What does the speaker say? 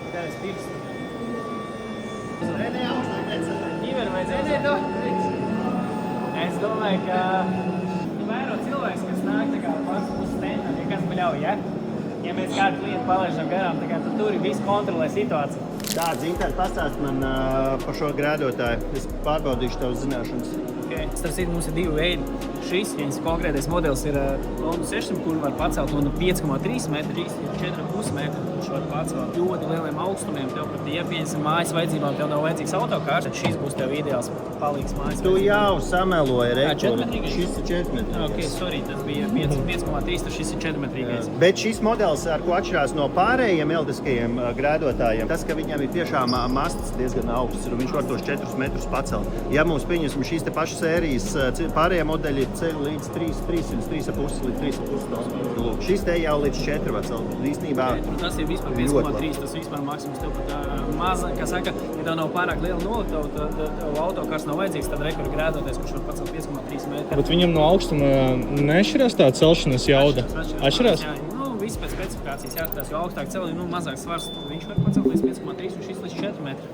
Tevis pirkstu. Nē, augstāk necēl. Ķiveri vajadzēja. Es domāju, ka vēro cilvēks, kas nāk tā kā pats uz stendam, ja kas bļauj, ja? Ja mēs kādu klientu palaižam garām, tā kā tu tur visu kontrolē situāciju. Tā, Zintāri, pastāst man par šo grēdotāju. Es pārbaudīšu tavas zināšanas. Okay. Starp citu, mums ir divi veidi. Šis viņas konkrētais modelis ir Honda 600, kur var pacelt no 5,3 metru, 4,5 metru. Viņš var pacelt ļoti lieliem augstumiem. Tev pat, ja pieņemsim mājas vajadzībām, tev nav vajadzīgs autokārs, tad šis būs tev ideāls palīgs mājas. Tu jau sameloji rekord. 4 metrīgais? Šis ir 4 metrīgais. Ok, sorry, tas bija 5,3, tad šis ir 4 metrīgais. Bet šis modelis, ar ko atšķirās no pārējiem elektriskajiem grēdotājiem, tas, ka viņam ir tiešām masts diezgan augsts, un viņš var tos 4 metrus pacelt. Ja mums pieņemsim šīs te pašas sērijas pārējie modeļi ceļ līdz 3,5 līdz 3,5 tonām. Šis te jau līdz 4 var celt. Īstenībā tas ir vispār 5,3, tas vispār maksimums. Tev pat maza, kā saka, ja tev nav pārāk liela noliktava, tad tev autokārs nav vajadzīgs, tad rekur grēdoties, kurš var pacelt 5,3 metru. Bet viņam no augstuma nešķirās tā celšanas jauda? Atšķirās? Jā, viss pēc specifikācijas jāskatās, jo augstāk celi, mazāk svars, viņš var pacelt līdz 5,3 un šis līdz 4 metru.